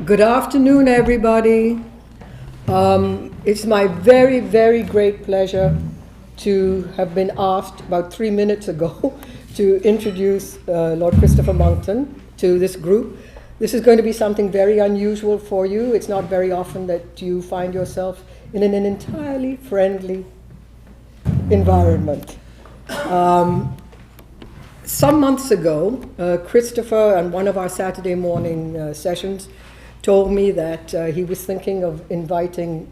Good afternoon, everybody. It's my very, very great pleasure to have been asked about 3 minutes ago to introduce Lord Christopher Monckton to this group. This is going to be something very unusual for you. It's not very often that you find yourself in an entirely friendly environment. Some months ago, Christopher, on one of our Saturday morning sessions, told me that he was thinking of inviting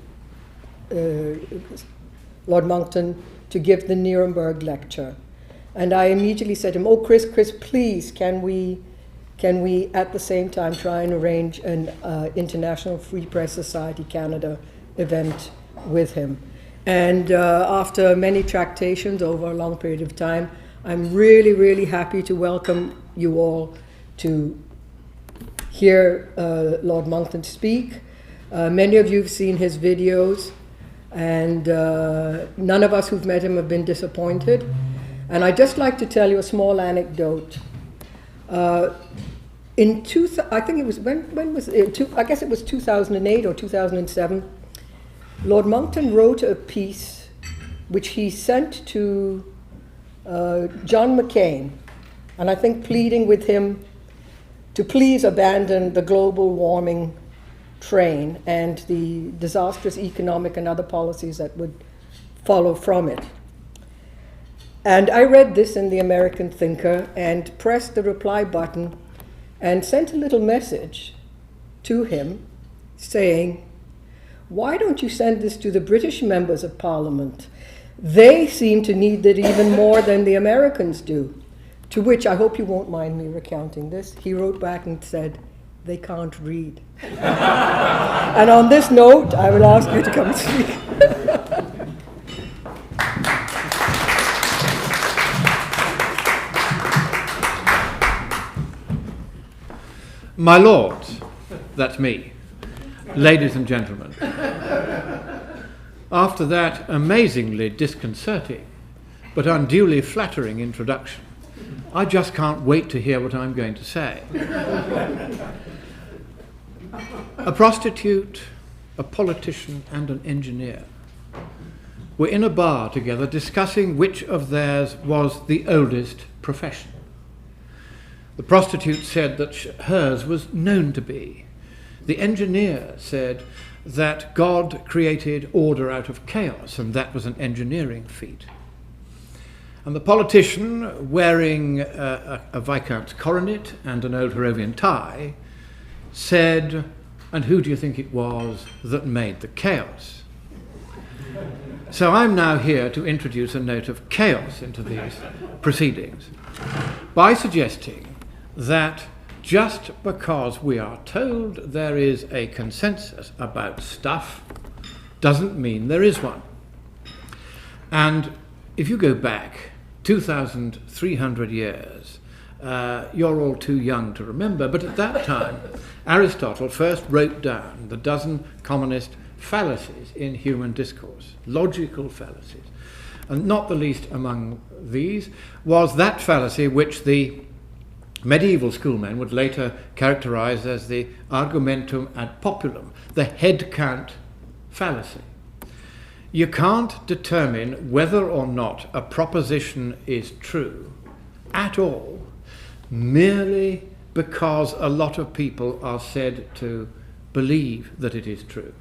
Lord Monckton to give the Nerenberg lecture. And I immediately said to him, "Oh, Chris, please, can we at the same time try and arrange an International Free Press Society Canada event with him?" And after many tractations over a long period of time, I'm really, really happy to welcome you all to hear Lord Monckton speak. Many of you have seen his videos, and none of us who've met him have been disappointed. And I'd just like to tell you a small anecdote. I think it was, when was it? I guess it was 2008 or 2007. Lord Monckton wrote a piece which he sent to John McCain, and I think pleading with him to please abandon the global warming train and the disastrous economic and other policies that would follow from it. And I read this in the American Thinker and pressed the reply button and sent a little message to him saying, "Why don't you send this to the British members of Parliament? They seem to need it even more than the Americans do." To which, I hope you won't mind me recounting this, he wrote back and said, "They can't read." And on this note, I will ask you to come and speak. My lords, that's me, ladies and gentlemen, after that amazingly disconcerting but unduly flattering introduction, I just can't wait to hear what I'm going to say. A prostitute, a politician, and an engineer were in a bar together discussing which of theirs was the oldest profession. The prostitute said that hers was known to be. The engineer said that God created order out of chaos, and that was an engineering feat. And the politician, wearing a Viscount's coronet and an old Harrovian tie, said, "And who do you think it was that made the chaos?" So I'm now here to introduce a note of chaos into these proceedings by suggesting that just because we are told there is a consensus about stuff doesn't mean there is one. And if you go back 2,300 years, you're all too young to remember, but at that time, Aristotle first wrote down the dozen commonest fallacies in human discourse, logical fallacies. And not the least among these was that fallacy which the medieval schoolmen would later characterize as the argumentum ad populum, the head count fallacy. You can't determine whether or not a proposition is true at all merely because a lot of people are said to believe that it is true.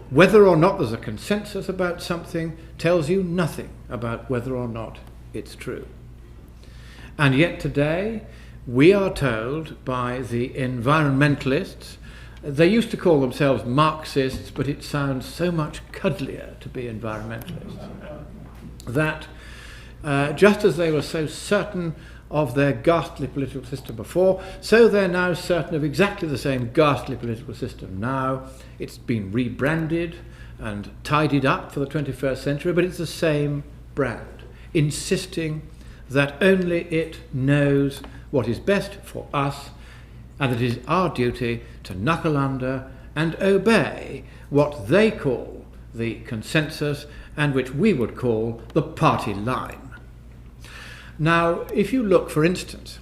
Whether or not there's a consensus about something tells you nothing about whether or not it's true. And yet today, we are told by the environmentalists, they used to call themselves Marxists, but it sounds so much cuddlier to be environmentalists, that just as they were so certain of their ghastly political system before, so they're now certain of exactly the same ghastly political system now. It's been rebranded and tidied up for the 21st century, but it's the same brand, insisting that only it knows what is best for us, and that it is our duty to knuckle under and obey what they call the consensus and which we would call the party line. Now, if you look, for instance,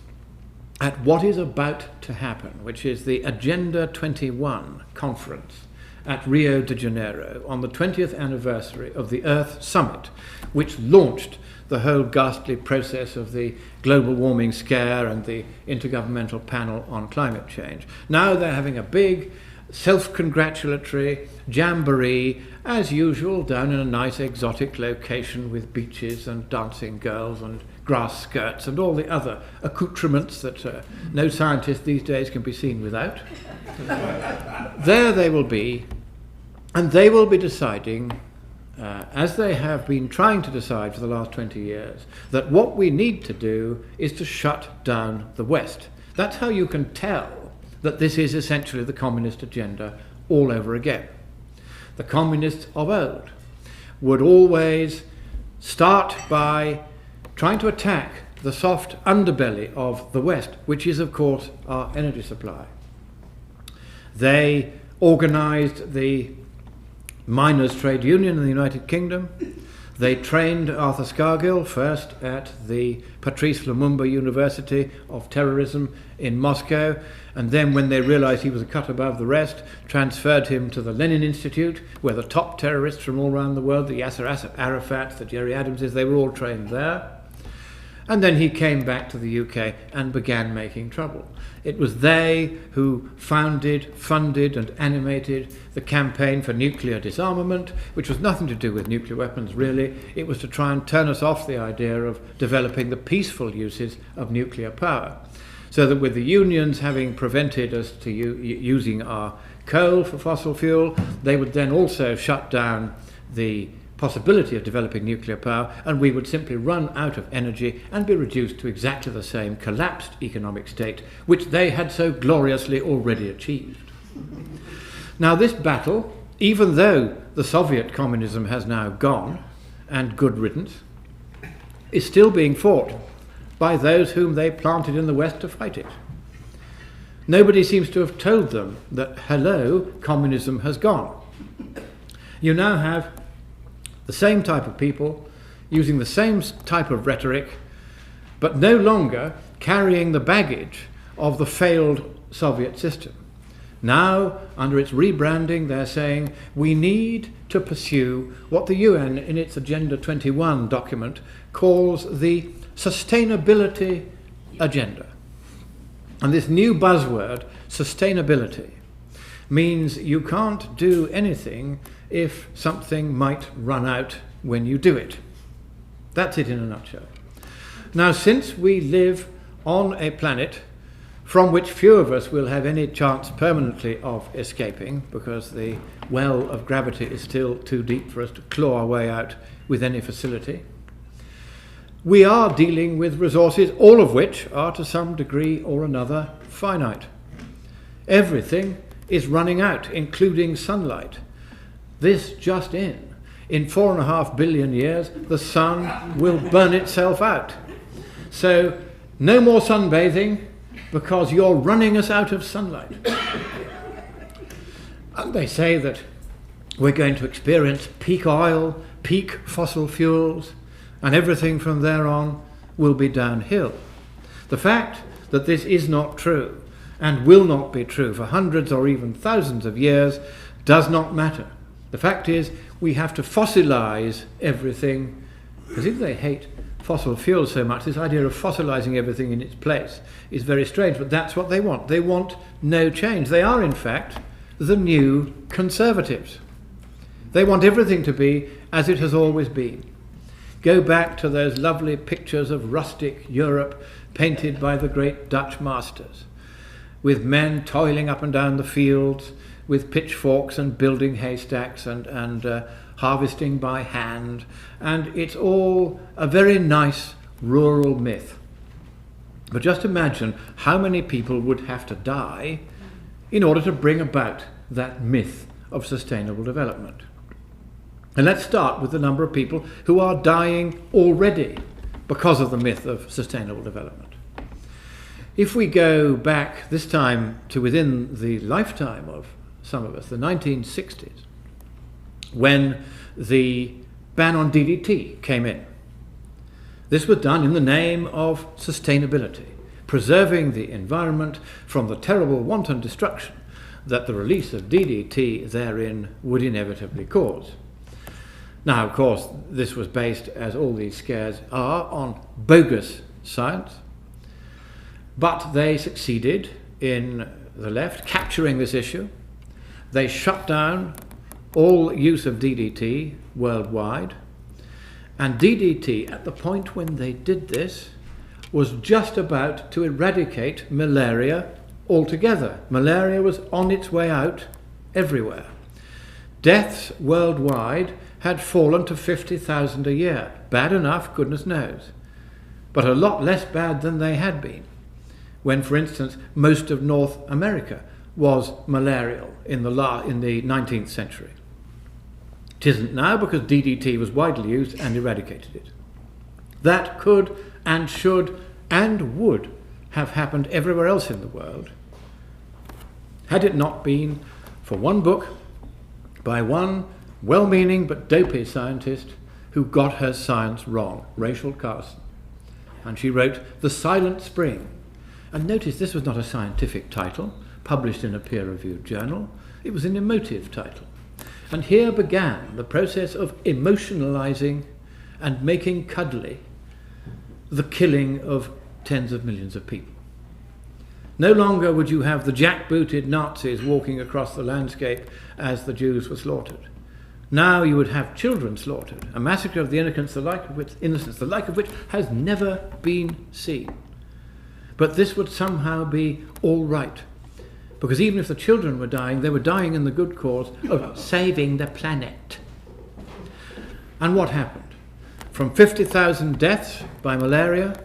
at what is about to happen, which is the Agenda 21 conference at Rio de Janeiro on the 20th anniversary of the Earth Summit, which launched the whole ghastly process of the global warming scare and the Intergovernmental Panel on Climate Change. Now they're having a big self-congratulatory jamboree, as usual, down in a nice exotic location with beaches and dancing girls and grass skirts and all the other accoutrements that no scientist these days can be seen without. There they will be, and they will be deciding, as they have been trying to decide for the last 20 years, that what we need to do is to shut down the West. That's how you can tell that this is essentially the communist agenda all over again. The communists of old would always start by trying to attack the soft underbelly of the West, which is, of course, our energy supply. They organised the Miners' Trade Union in the United Kingdom. They trained Arthur Scargill first at the Patrice Lumumba University of Terrorism in Moscow, and then when they realised he was a cut above the rest, transferred him to the Lenin Institute, where the top terrorists from all around the world, the Yasser Arafat, the Jerry Adamses, they were all trained there. And then he came back to the UK and began making trouble. It was they who founded, funded and animated the campaign for nuclear disarmament, which was nothing to do with nuclear weapons really. It was to try and turn us off the idea of developing the peaceful uses of nuclear power. So that with the unions having prevented us to using our coal for fossil fuel, they would then also shut down the possibility of developing nuclear power, and we would simply run out of energy and be reduced to exactly the same collapsed economic state which they had so gloriously already achieved. Now this battle, even though the Soviet communism has now gone, and good riddance, is still being fought by those whom they planted in the West to fight it. Nobody seems to have told them that, hello, communism has gone. You now have the same type of people, using the same type of rhetoric, but no longer carrying the baggage of the failed Soviet system. Now, under its rebranding, they're saying we need to pursue what the UN, in its Agenda 21 document, calls the sustainability agenda. And this new buzzword, sustainability, means you can't do anything if something might run out when you do it. That's it in a nutshell. Now, since we live on a planet from which few of us will have any chance permanently of escaping, because the well of gravity is still too deep for us to claw our way out with any facility, we are dealing with resources, all of which are to some degree or another finite. Everything is running out, including sunlight. This just in 4.5 billion years, the sun will burn itself out. So no more sunbathing, because you're running us out of sunlight. And they say that we're going to experience peak oil, peak fossil fuels, and everything from there on will be downhill. The fact that this is not true, and will not be true for hundreds or even thousands of years, does not matter. The fact is, we have to fossilize everything, because if they hate fossil fuels so much, this idea of fossilizing everything in its place is very strange, but that's what they want. They want no change. They are, in fact, the new conservatives. They want everything to be as it has always been. Go back to those lovely pictures of rustic Europe painted by the great Dutch masters, with men toiling up and down the fields with pitchforks and building haystacks and harvesting by hand, and it's all a very nice rural myth. But just imagine how many people would have to die in order to bring about that myth of sustainable development. And let's start with the number of people who are dying already because of the myth of sustainable development. If we go back this time to within the lifetime of some of us, the 1960s, when the ban on DDT came in. This was done in the name of sustainability. preserving the environment from the terrible wanton destruction that the release of DDT therein would inevitably cause. Now, of course, this was based, as all these scares are, on bogus science, but they succeeded in the left capturing this issue. They shut down all use of DDT worldwide, and DDT, at the point when they did this, was just about to eradicate malaria altogether. Malaria was on its way out everywhere. Deaths worldwide had fallen to 50,000 a year. Bad enough, goodness knows, but a lot less bad than they had been when, for instance, most of North America was malarial in the 19th century. It isn't now because DDT was widely used and eradicated it. That could and should and would have happened everywhere else in the world had it not been for one book by one well-meaning but dopey scientist who got her science wrong, Rachel Carson. And she wrote The Silent Spring. And notice this was not a scientific title, published in a peer-reviewed journal. It was an emotive title. And here began the process of emotionalizing and making cuddly the killing of tens of millions of people. No longer would you have the jackbooted Nazis walking across the landscape as the Jews were slaughtered. Now you would have children slaughtered, a massacre of the innocents, the like of which has never been seen. But this would somehow be all right, because even if the children were dying, they were dying in the good cause of saving the planet. And what happened? From 50,000 deaths by malaria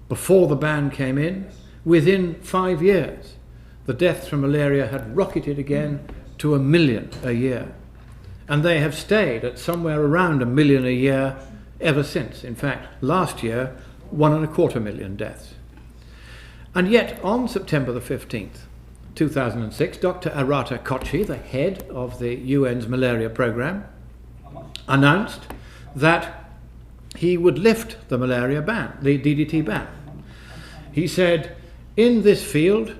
before the ban came in, within 5 years, the deaths from malaria had rocketed again to 1 million a year. And they have stayed at somewhere around 1 million a year ever since. In fact, last year, 1.25 million deaths. And yet, on September the 15th, 2006, Dr. Arata Kochi, the head of the UN's malaria program, announced that he would lift the malaria ban, the DDT ban. He said, in this field,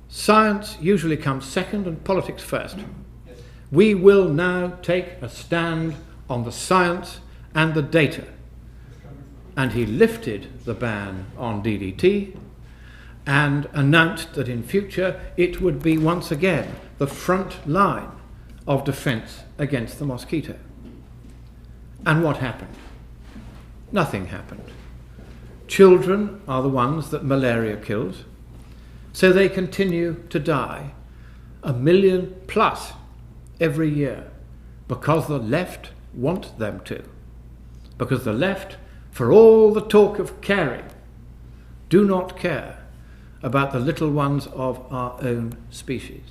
science usually comes second and politics first. We will now take a stand on the science and the data. And he lifted the ban on DDT and announced that in future it would be once again the front line of defense against the mosquito. And what happened? Nothing happened. Children are the ones that malaria kills, so they continue to die, 1 million plus every year, because the left want them to. Because the left, for all the talk of caring, do not care about the little ones of our own species.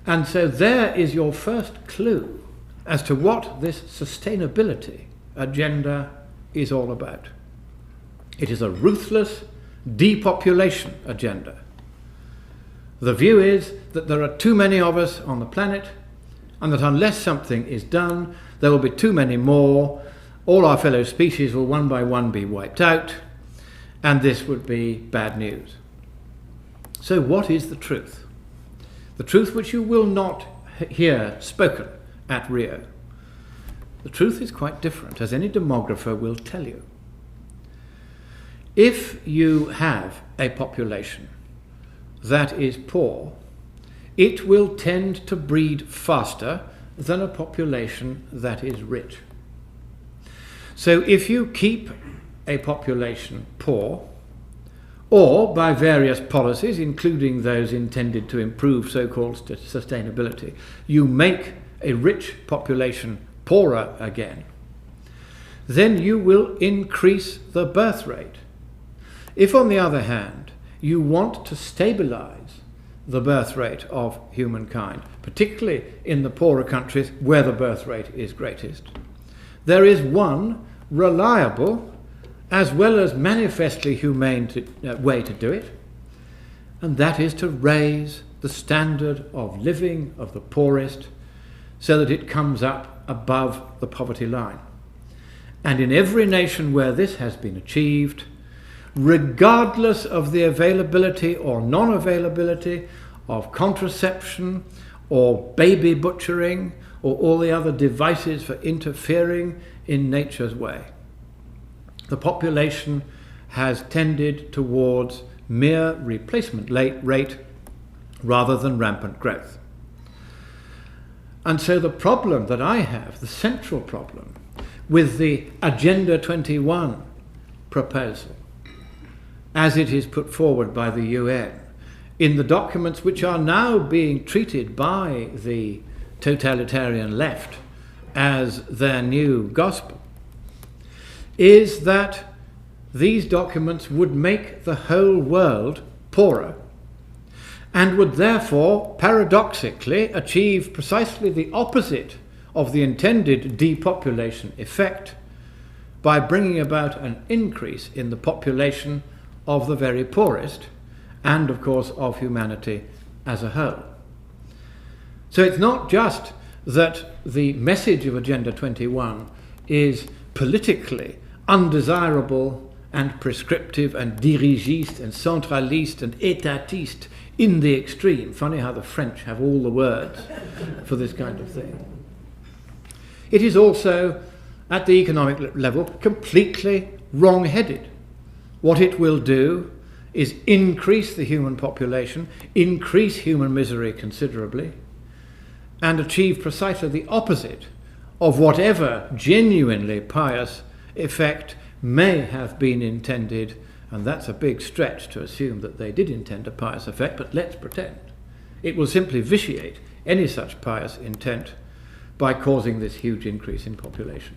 And so there is your first clue as to what this sustainability agenda is all about. It is a ruthless depopulation agenda. The view is that there are too many of us on the planet, and that unless something is done, there will be too many more. All our fellow species will one by one be wiped out, and this would be bad news. So what is the truth? The truth which you will not hear spoken at Rio. The truth is quite different, as any demographer will tell you. If you have a population that is poor, it will tend to breed faster than a population that is rich. So if you keep a population poor, or by various policies, including those intended to improve so-called sustainability, you make a rich population poorer again, then you will increase the birth rate. If, on the other hand, you want to stabilize the birth rate of humankind, particularly in the poorer countries where the birth rate is greatest, there is one reliable as well as manifestly humane way to do it, and that is to raise the standard of living of the poorest so that it comes up above the poverty line. And in every nation where this has been achieved, regardless of the availability or non-availability of contraception or baby butchering or all the other devices for interfering in nature's way. The population has tended towards mere replacement rate rather than rampant growth. And so the problem that I have, the central problem, with the Agenda 21 proposal, as it is put forward by the UN, in the documents which are now being treated by the totalitarian left as their new gospel, is that these documents would make the whole world poorer and would therefore paradoxically achieve precisely the opposite of the intended depopulation effect by bringing about an increase in the population of the very poorest and, of course, of humanity as a whole. So it's not just that the message of Agenda 21 is politically undesirable and prescriptive and dirigiste and centraliste and étatiste in the extreme. Funny how the French have all the words for this kind of thing. It is also, at the economic level, completely wrong-headed. What it will do is increase the human population, increase human misery considerably, and achieve precisely the opposite of whatever genuinely pious effect may have been intended, and that's a big stretch to assume that they did intend a pious effect, but let's pretend. It will simply vitiate any such pious intent by causing this huge increase in population.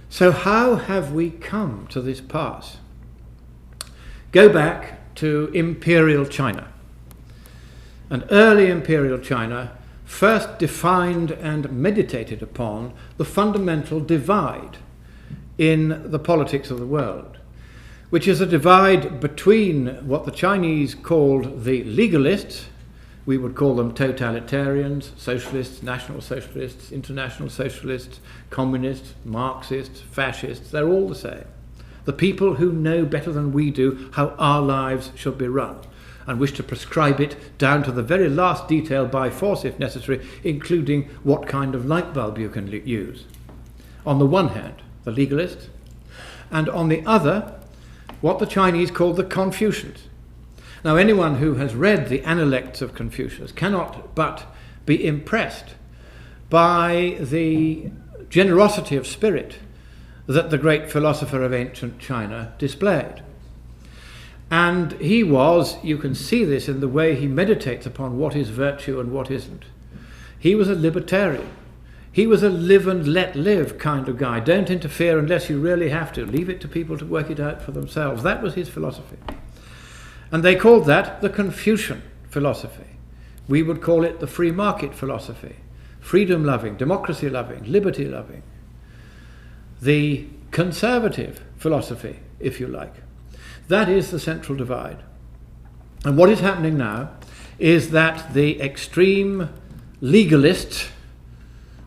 So how have we come to this pass? Go back to Imperial China. And early Imperial China first defined and meditated upon the fundamental divide in the politics of the world, which is a divide between what the Chinese called the legalists, we would call them totalitarians, socialists, national socialists, international socialists, communists, Marxists, fascists, they're all the same. The people who know better than we do how our lives should be run and wish to prescribe it down to the very last detail by force if necessary, including what kind of light bulb you can use. On the one hand, the legalists, and on the other, what the Chinese call the Confucians. Now, anyone who has read the Analects of Confucius cannot but be impressed by the generosity of spirit that the great philosopher of ancient China displayed. And he was, you can see this in the way he meditates upon what is virtue and what isn't. He was a libertarian. He was a live and let live kind of guy. Don't interfere unless you really have to. Leave it to people to work it out for themselves. That was his philosophy. And they called that the Confucian philosophy. We would call it the free market philosophy. Freedom-loving, democracy-loving, liberty-loving. The conservative philosophy, if you like. That is the central divide. And what is happening now is that the extreme legalists,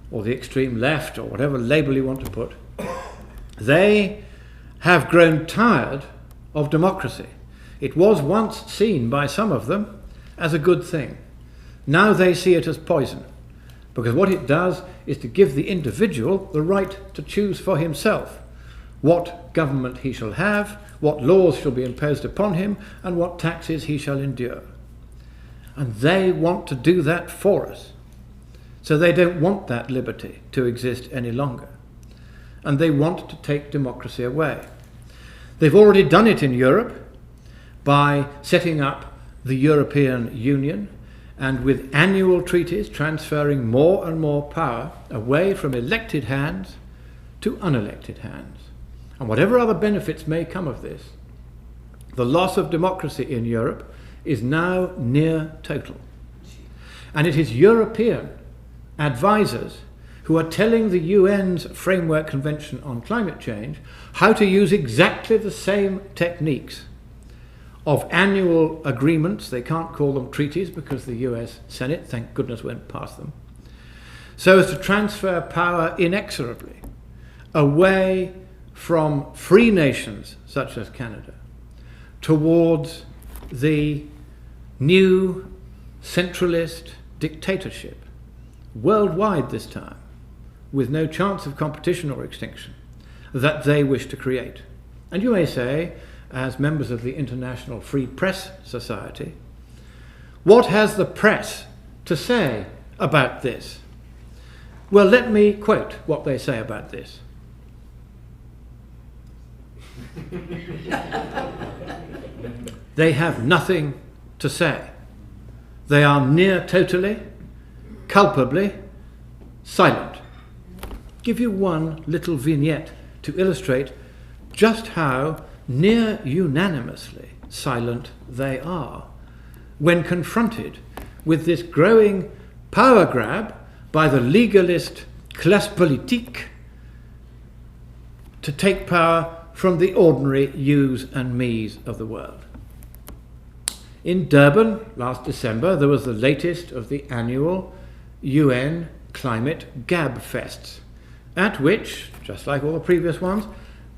or the extreme left, or whatever label you want to put, they have grown tired of democracy. It was once seen by some of them as a good thing. Now they see it as poison, because what it does is to give the individual the right to choose for himself what government he shall have, what laws shall be imposed upon him, and what taxes he shall endure. And they want to do that for us. So they don't want that liberty to exist any longer. And they want to take democracy away. They've already done it in Europe by setting up the European Union and with annual treaties transferring more and more power away from elected hands to unelected hands. And whatever other benefits may come of this, the loss of democracy in Europe is now near total. And it is European advisors who are telling the UN's Framework Convention on Climate Change how to use exactly the same techniques of annual agreements. They can't call them treaties because the US Senate, thank goodness, went past them, so as to transfer power inexorably away from free nations such as Canada towards the new centralist dictatorship, worldwide this time, with no chance of competition or extinction, that they wish to create. And you may say, as members of the International Free Press Society, what has the press to say about this? Well, let me quote what they say about this. They have nothing to say. They are near totally, culpably silent. Give you one little vignette to illustrate just how near unanimously silent they are when confronted with this growing power grab by the legalist classe politique to take power from the ordinary yous and me's of the world. In Durban last December, there was the latest of the annual UN Climate Gab Fests, at which, just like all the previous ones,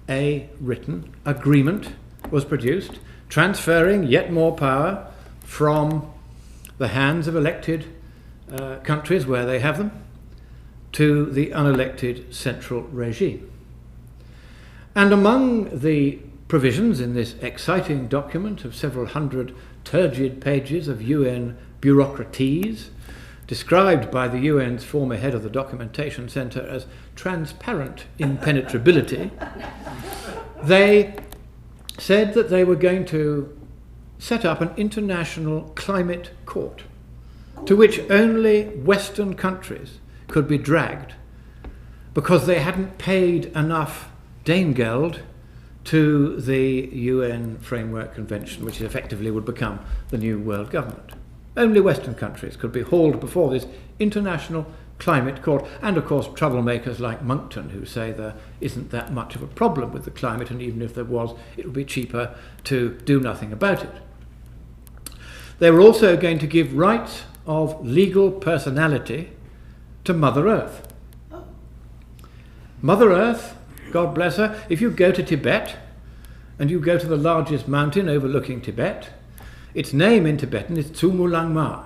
a written agreement was produced, transferring yet more power from the hands of elected countries where they have them to the unelected central regime. And among the provisions in this exciting document of several hundred turgid pages of UN bureaucraties, described by the UN's former head of the Documentation Centre as transparent impenetrability, they said that they were going to set up an international climate court to which only Western countries could be dragged because they hadn't paid enough Danegeld to the UN Framework Convention, which effectively would become the new world government. Only Western countries could be hauled before this international climate court, and of course troublemakers like Monckton, who say there isn't that much of a problem with the climate, and even if there was, it would be cheaper to do nothing about it. They were also going to give rights of legal personality to Mother Earth. Mother Earth, God bless her, if you go to Tibet and you go to the largest mountain overlooking Tibet, its name in Tibetan is Tsumulangma.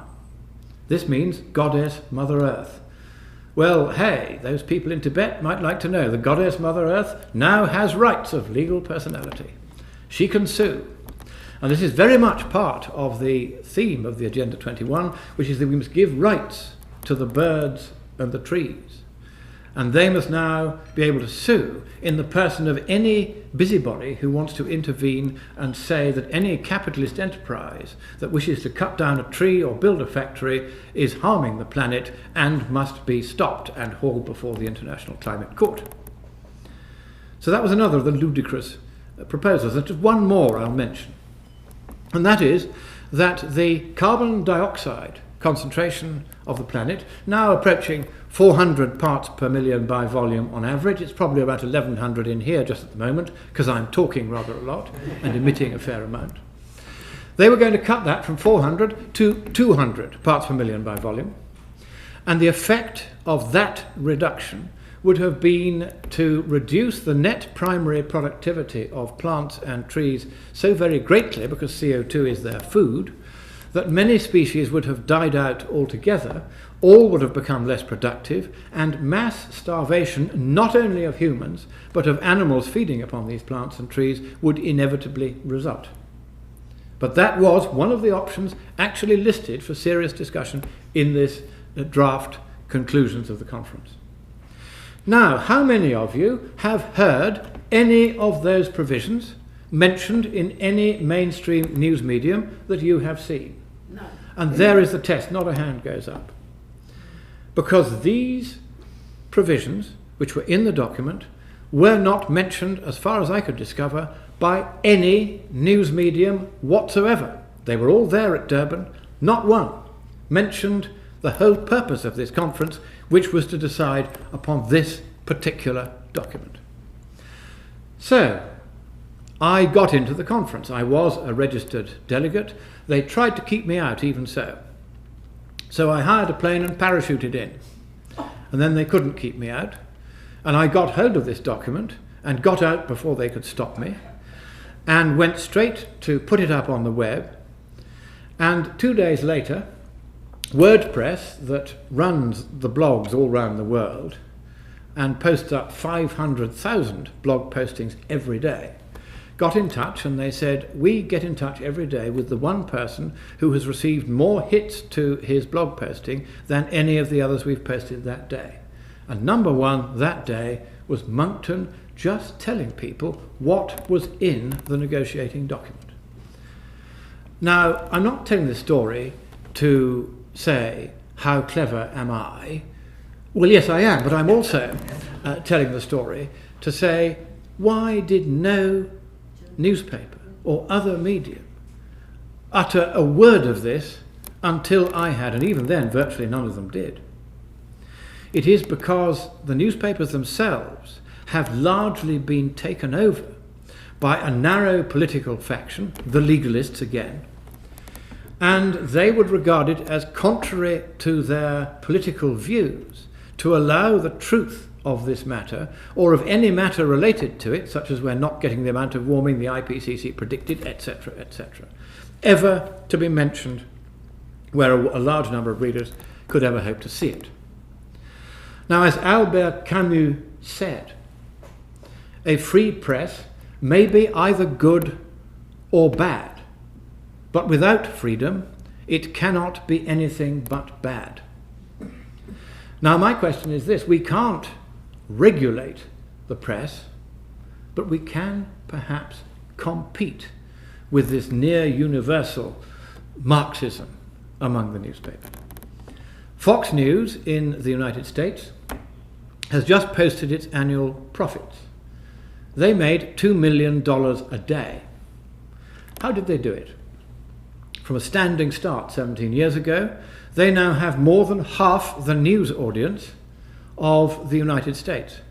This means Goddess Mother Earth. Well, hey, those people in Tibet might like to know the Goddess Mother Earth now has rights of legal personality. She can sue. And this is very much part of the theme of the Agenda 21, which is that we must give rights to the birds and the trees. And they must now be able to sue in the person of any busybody who wants to intervene and say that any capitalist enterprise that wishes to cut down a tree or build a factory is harming the planet and must be stopped and hauled before the International Climate Court. So that was another of the ludicrous proposals. And just one more I'll mention. And that is that the carbon dioxide concentration of the planet, now approaching 400 parts per million by volume on average. It's probably about 1100 in here just at the moment, because I'm talking rather a lot and emitting a fair amount. They were going to cut that from 400 to 200 parts per million by volume. And the effect of that reduction would have been to reduce the net primary productivity of plants and trees so very greatly, because CO2 is their food, that many species would have died out altogether, all would have become less productive, and mass starvation, not only of humans, but of animals feeding upon these plants and trees, would inevitably result. But that was one of the options actually listed for serious discussion in this draft conclusions of the conference. Now, how many of you have heard any of those provisions mentioned in any mainstream news medium that you have seen? No. And there is the test, not a hand goes up. Because these provisions, which were in the document, were not mentioned, as far as I could discover, by any news medium whatsoever. They were all there at Durban, not one mentioned the whole purpose of this conference, which was to decide upon this particular document. So, I got into the conference. I was a registered delegate. They tried to keep me out even so. So I hired a plane and parachuted in. And then they couldn't keep me out. And I got hold of this document and got out before they could stop me, and went straight to put it up on the web. And 2 days later, WordPress, that runs the blogs all around the world and posts up 500,000 blog postings every day, got in touch, and they said, we get in touch every day with the one person who has received more hits to his blog posting than any of the others we've posted that day. And number one that day was Monckton just telling people what was in the negotiating document. Now, I'm not telling this story to say, how clever am I? Well, yes, I am, but I'm also telling the story to say, why did no newspaper or other medium utter a word of this until I had, and even then virtually none of them did? It is because the newspapers themselves have largely been taken over by a narrow political faction, the legalists again, and they would regard it as contrary to their political views to allow the truth of this matter, or of any matter related to it, such as we're not getting the amount of warming the IPCC predicted, etc., etc., ever to be mentioned where a large number of readers could ever hope to see it. Now, as Albert Camus said, a free press may be either good or bad, but without freedom, it cannot be anything but bad. Now, my question is this: we can't regulate the press, but we can perhaps compete with this near universal Marxism among the newspapers. Fox News in the United States has just posted its annual profits. They made $2 million a day. How did they do it? From a standing start 17 years ago, they now have more than half the news audience of the United States.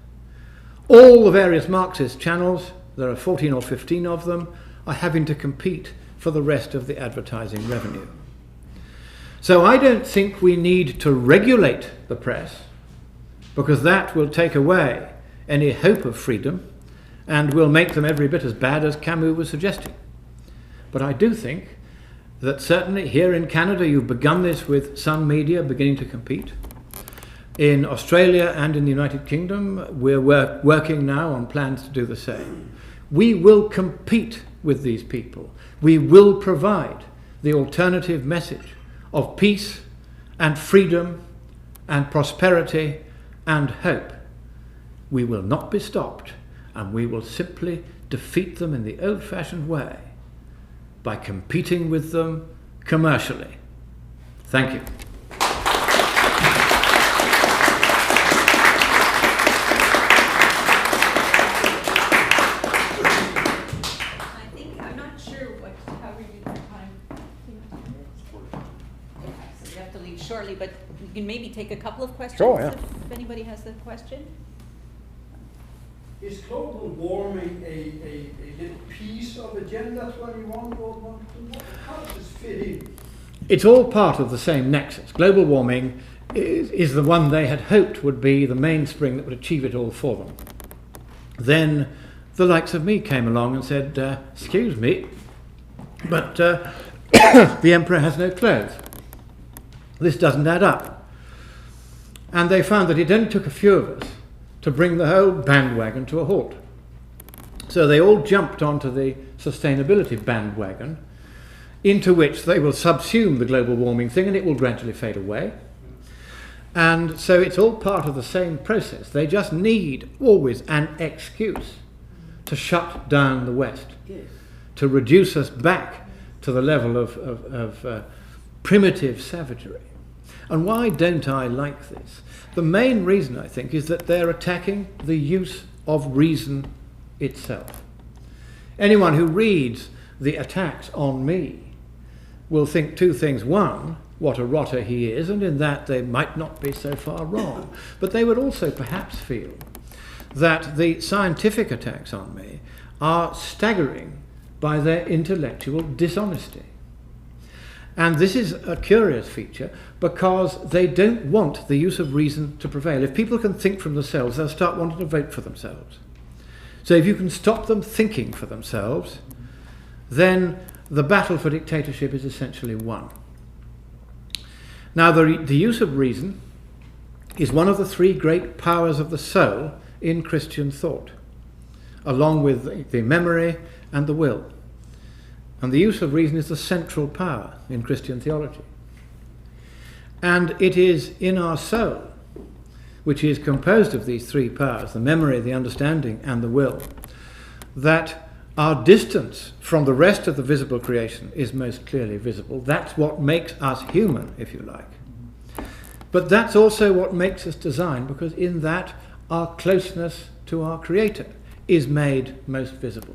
All the various Marxist channels, there are 14 or 15 of them, are having to compete for the rest of the advertising revenue. So I don't think we need to regulate the press, because that will take away any hope of freedom and will make them every bit as bad as Camus was suggesting. But I do think that certainly here in Canada you've begun this with some media beginning to compete. In Australia and in the United Kingdom, we're working now on plans to do the same. We will compete with these people. We will provide the alternative message of peace and freedom and prosperity and hope. We will not be stopped, and we will simply defeat them in the old-fashioned way by competing with them commercially. Thank you. Shortly, but we can maybe take a couple of questions. Sure, yeah. If anybody has a question. Is global warming a little piece of Agenda 21, Lord Monckton? How does this fit in? It's all part of the same nexus. Global warming is the one they had hoped would be the mainspring that would achieve it all for them. Then the likes of me came along and said, excuse me, but the emperor has no clothes. This doesn't add up. And they found that it only took a few of us to bring the whole bandwagon to a halt. So they all jumped onto the sustainability bandwagon, into which they will subsume the global warming thing, and it will gradually fade away. And so it's all part of the same process. They just need always an excuse to shut down the West, to reduce us back to the level of primitive savagery. And why don't I like this? The main reason, I think, is that they're attacking the use of reason itself. Anyone who reads the attacks on me will think two things. One, what a rotter he is, and in that they might not be so far wrong. But they would also perhaps feel that the scientific attacks on me are staggering by their intellectual dishonesty. And this is a curious feature because they don't want the use of reason to prevail. If people can think for themselves, they'll start wanting to vote for themselves. So if you can stop them thinking for themselves, then the battle for dictatorship is essentially won. Now, the use of reason is one of the three great powers of the soul in Christian thought, along with the memory and the will. And the use of reason is the central power in Christian theology. And it is in our soul, which is composed of these three powers, the memory, the understanding, and the will, that our distance from the rest of the visible creation is most clearly visible. That's what makes us human, if you like. But that's also what makes us design, because in that our closeness to our Creator is made most visible.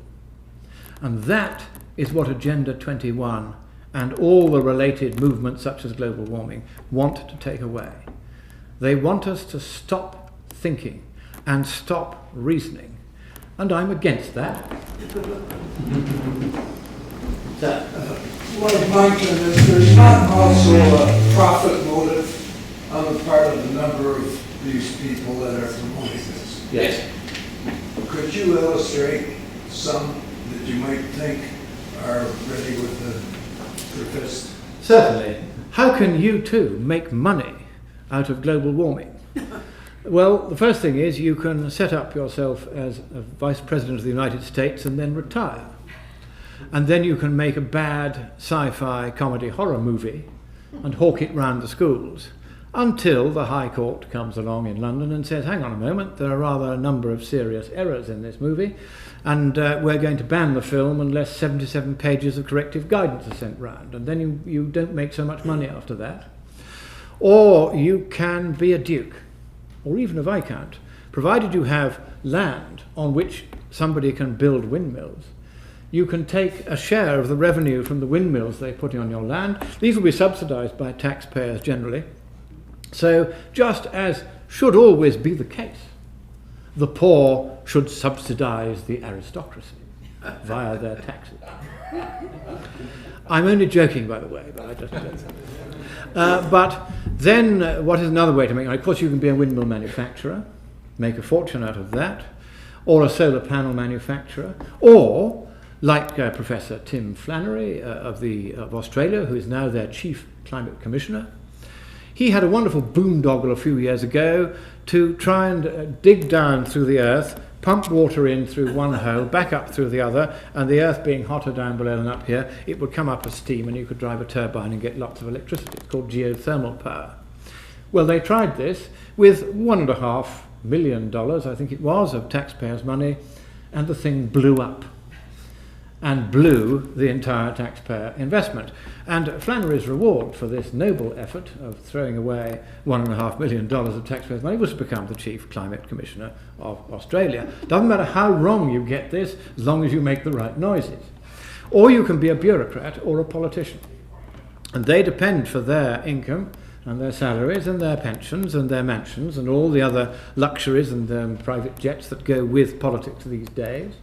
And that is what Agenda 21 and all the related movements such as global warming want to take away. They want us to stop thinking and stop reasoning. And I'm against that. Lord Monckton, is there not also a profit motive on the part of the number of these people that are promoting this? Yes. Could you illustrate some that you might think are ready with the fist? Certainly. How can you too make money out of global warming? Well, the first thing is you can set up yourself as a Vice President of the United States and then retire. And then you can make a bad sci-fi comedy horror movie and hawk it round the schools until the High Court comes along in London and says, hang on a moment, there are rather a number of serious errors in this movie, and we're going to ban the film unless 77 pages of corrective guidance are sent round. And then you don't make so much money after that. Or you can be a duke, or even a viscount, provided you have land on which somebody can build windmills. You can take a share of the revenue from the windmills they put on your land. These will be subsidised by taxpayers generally. So, just as should always be the case, the poor should subsidise the aristocracy via their taxes. I'm only joking, by the way, but I just don't. But then, what is another way to make money? Of course, you can be a windmill manufacturer, make a fortune out of that, or a solar panel manufacturer, or like Professor Tim Flannery of Australia, who is now their chief climate commissioner. He had a wonderful boondoggle a few years ago to try and dig down through the earth, pump water in through one hole, back up through the other, and the earth being hotter down below than up here, it would come up as steam and you could drive a turbine and get lots of electricity. It's called geothermal power. Well, they tried this with $1.5 million, I think it was, of taxpayers' money, and the thing blew up and blew the entire taxpayer investment. And Flannery's reward for this noble effort of throwing away $1.5 million of taxpayers' money was to become the Chief Climate Commissioner of Australia. Doesn't matter how wrong you get this, as long as you make the right noises. Or you can be a bureaucrat or a politician. And they depend for their income and their salaries and their pensions and their mansions and all the other luxuries and private jets that go with politics these days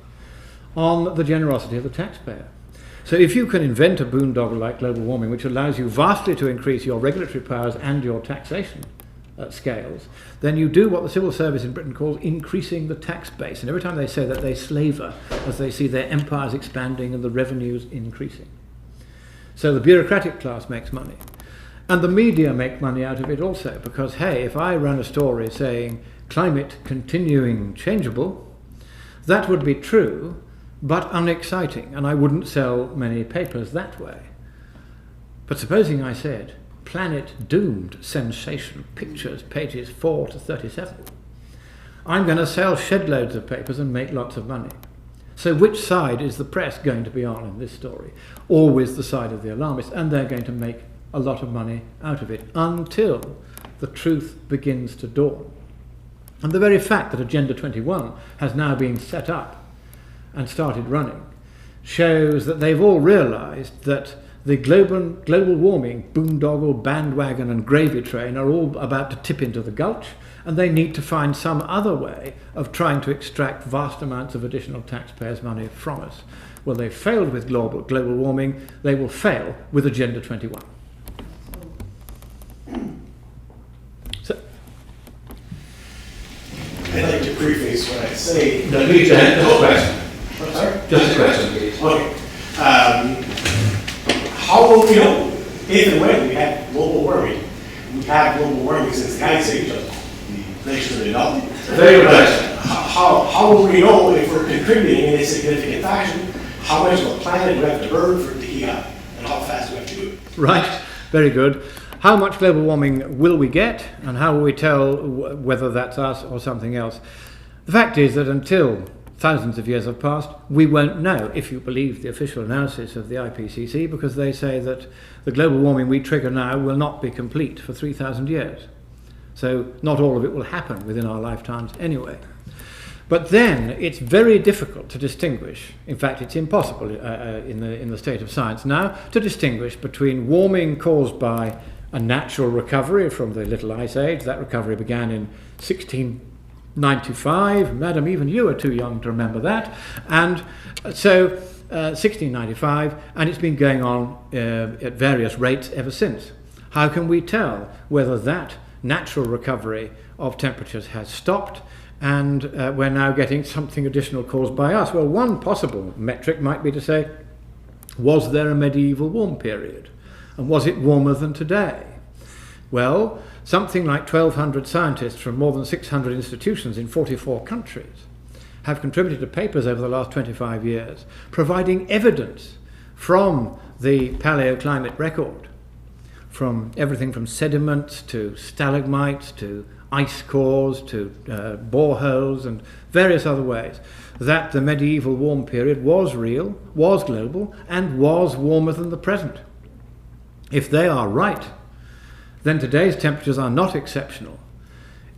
on the generosity of the taxpayer. So if you can invent a boondoggle like global warming, which allows you vastly to increase your regulatory powers and your taxation scales, then you do what the civil service in Britain calls increasing the tax base. And every time they say that, they slaver as they see their empires expanding and the revenues increasing. So the bureaucratic class makes money. And the media make money out of it also, because, hey, if I run a story saying climate continuing changeable, that would be true, but unexciting, and I wouldn't sell many papers that way. But supposing I said, planet doomed sensation, pictures, pages 4 to 37, I'm going to sell shed loads of papers and make lots of money. So which side is the press going to be on in this story? Always the side of the alarmists, and they're going to make a lot of money out of it until the truth begins to dawn. And the very fact that Agenda 21 has now been set up and started running shows that they've all realised that the global warming boondoggle, bandwagon and gravy train are all about to tip into the gulch, and they need to find some other way of trying to extract vast amounts of additional taxpayers' money from us. Well, they've failed with global warming, they will fail with Agenda 21. I'd like to preface is what I say. No, just a question. I'm sorry? Just a question, please. Okay. How will we know if and when we have global warming? We have global warming since the Ice Age of the glaciers have been melting. Very good question. How will we know if we're contributing in a significant fashion? How much of a planet do we have to burn for it to heat up? And how fast do we have to do it? Right, very good. How much global warming will we get, and how will we tell whether that's us or something else? The fact is that until thousands of years have passed, we won't know, if you believe the official analysis of the IPCC, because they say that the global warming we trigger now will not be complete for 3,000 years. So not all of it will happen within our lifetimes anyway. But then it's very difficult to distinguish, in fact it's impossible in the state of science now, to distinguish between warming caused by a natural recovery from the Little Ice Age. That recovery began in 1695. Madam, even you are too young to remember that. And so 1695, and it's been going on at various rates ever since. How can we tell whether that natural recovery of temperatures has stopped and we're now getting something additional caused by us? Well, one possible metric might be to say, was there a medieval warm period? And was it warmer than today? Well, something like 1,200 scientists from more than 600 institutions in 44 countries have contributed to papers over the last 25 years providing evidence from the paleoclimate record, from everything from sediments to stalagmites to ice cores to boreholes and various other ways, that the medieval warm period was real, was global, and was warmer than the present. If they are right, then today's temperatures are not exceptional,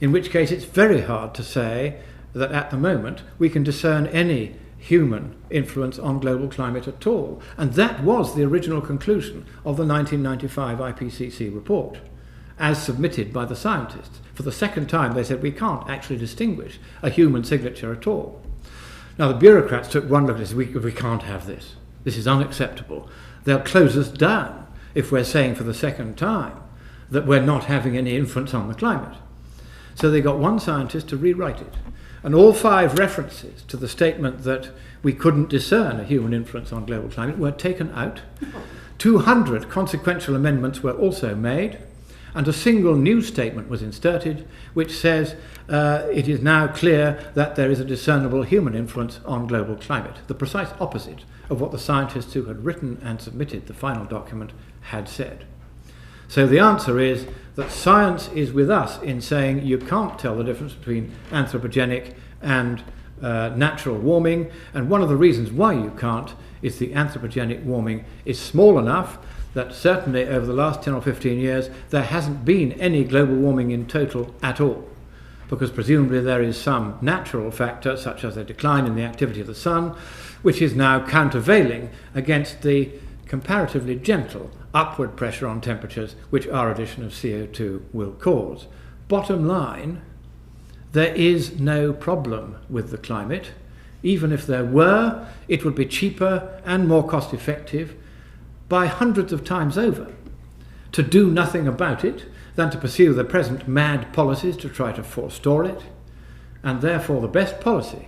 in which case it's very hard to say that at the moment we can discern any human influence on global climate at all. And that was the original conclusion of the 1995 IPCC report, as submitted by the scientists. For the second time they said we can't actually distinguish a human signature at all. Now the bureaucrats took one look at this. We can't have this. This is unacceptable. They'll close us down if we're saying for the second time that we're not having any influence on the climate. So they got one scientist to rewrite it. And all 5 references to the statement that we couldn't discern a human influence on global climate were taken out. 200 consequential amendments were also made, and a single new statement was inserted which says it is now clear that there is a discernible human influence on global climate, the precise opposite of what the scientists who had written and submitted the final document had said. So the answer is that science is with us in saying you can't tell the difference between anthropogenic and natural warming, and one of the reasons why you can't is the anthropogenic warming is small enough that certainly over the last 10 or 15 years there hasn't been any global warming in total at all, because presumably there is some natural factor such as a decline in the activity of the sun which is now countervailing against the comparatively gentle upward pressure on temperatures which our addition of CO2 will cause. Bottom line, there is no problem with the climate. Even if there were, it would be cheaper and more cost effective by hundreds of times over to do nothing about it than to pursue the present mad policies to try to forestall it. And therefore the best policy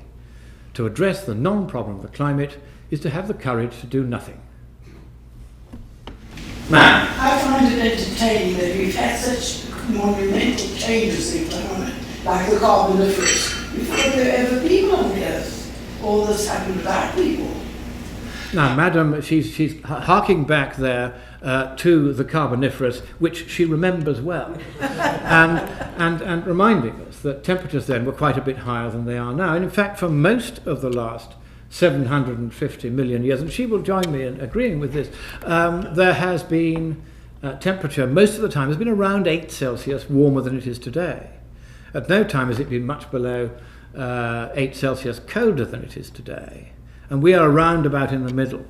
to address the non-problem of the climate is to have the courage to do nothing. Ma'am. I find it entertaining that we've had such monumental changes in climate, like the Carboniferous, before there were ever people on the Earth. All this happened without people. Now, Madam, she's harking back there to the Carboniferous, which she remembers well, and reminding us that temperatures then were quite a bit higher than they are now. And in fact, for most of the last 750 million years, and she will join me in agreeing with this, there has been temperature, most of the time, has been around 8 Celsius warmer than it is today. At no time has it been much below 8 Celsius colder than it is today. And we are around about in the middle.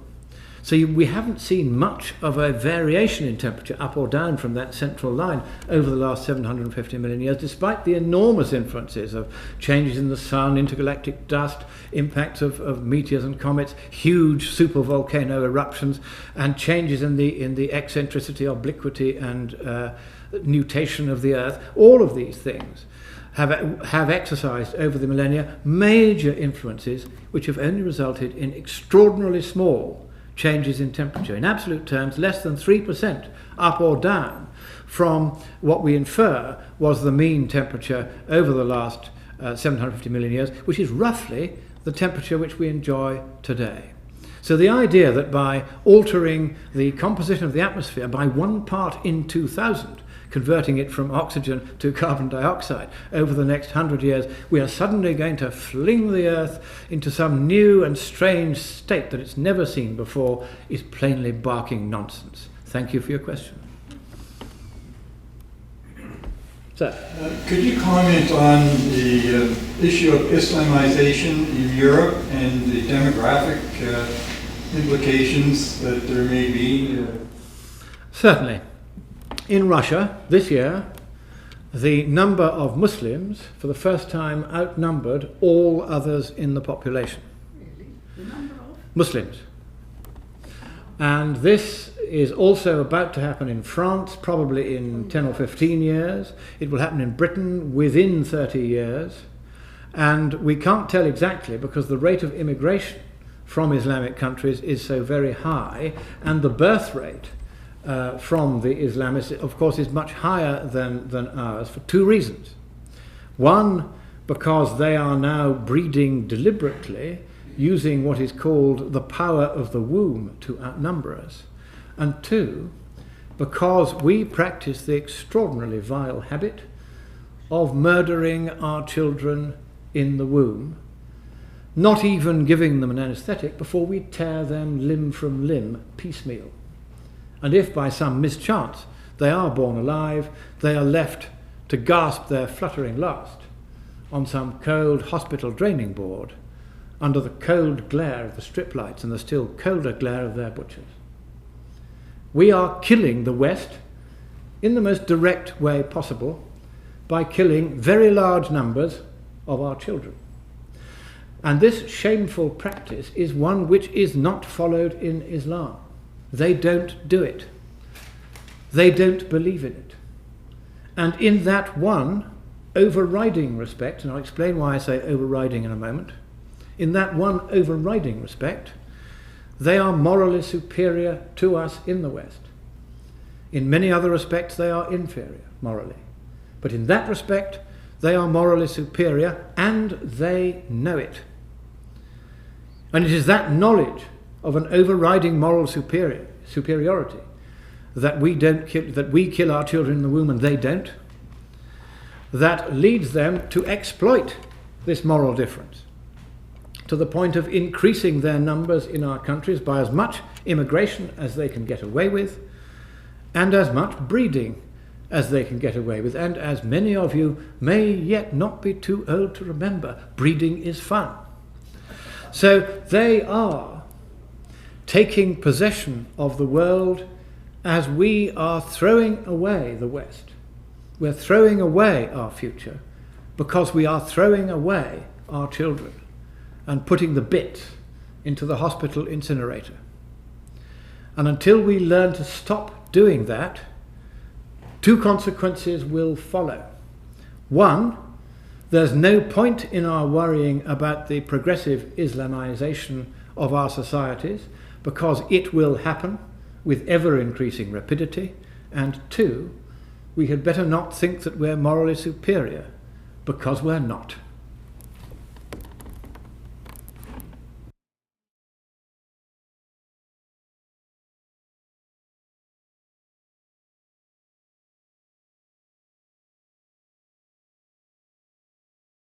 So we haven't seen much of a variation in temperature up or down from that central line over the last 750 million years, despite the enormous influences of changes in the sun, intergalactic dust, impacts of meteors and comets, huge supervolcano eruptions, and changes in the eccentricity, obliquity, and nutation of the Earth. All of these things have exercised over the millennia major influences which have only resulted in extraordinarily small changes in temperature. In absolute terms, less than 3% up or down from what we infer was the mean temperature over the last 750 million years, which is roughly the temperature which we enjoy today. So the idea that by altering the composition of the atmosphere by 1 part in 2,000, converting it from oxygen to carbon dioxide over the next 100 years, we are suddenly going to fling the Earth into some new and strange state that it's never seen before, is plainly barking nonsense. Thank you for your question. Sir? Could you comment on the issue of Islamization in Europe and the demographic implications that there may be? Certainly. In Russia, this year, the number of Muslims, for the first time, outnumbered all others in the population. The number of? Muslims. And this is also about to happen in France, probably in 10 or 15 years. It will happen in Britain within 30 years. And we can't tell exactly because the rate of immigration from Islamic countries is so very high, and the birth rate from the Islamists, of course, is much higher than ours for 2 reasons. One, because they are now breeding deliberately, using what is called the power of the womb to outnumber us. And 2, because we practice the extraordinarily vile habit of murdering our children in the womb, not even giving them an anaesthetic before we tear them limb from limb piecemeal. And if by some mischance they are born alive, they are left to gasp their fluttering last on some cold hospital draining board under the cold glare of the strip lights and the still colder glare of their butchers. We are killing the West in the most direct way possible by killing very large numbers of our children. And this shameful practice is one which is not followed in Islam. They don't do it. They don't believe in it. And in that one overriding respect, and I'll explain why I say overriding in a moment, in that one overriding respect, they are morally superior to us in the West. In many other respects, they are inferior morally. But in that respect, they are morally superior, and they know it. And it is that knowledge of an overriding moral superiority that we kill our children in the womb and they don't, that leads them to exploit this moral difference to the point of increasing their numbers in our countries by as much immigration as they can get away with and as much breeding as they can get away with. And as many of you may yet not be too old to remember, breeding is fun. So they are taking possession of the world as we are throwing away the West. We're throwing away our future because we are throwing away our children and putting the bits into the hospital incinerator. And until we learn to stop doing that, 2 consequences will follow. One, there's no point in our worrying about the progressive Islamization of our societies because it will happen with ever-increasing rapidity. And 2, we had better not think that we're morally superior because we're not.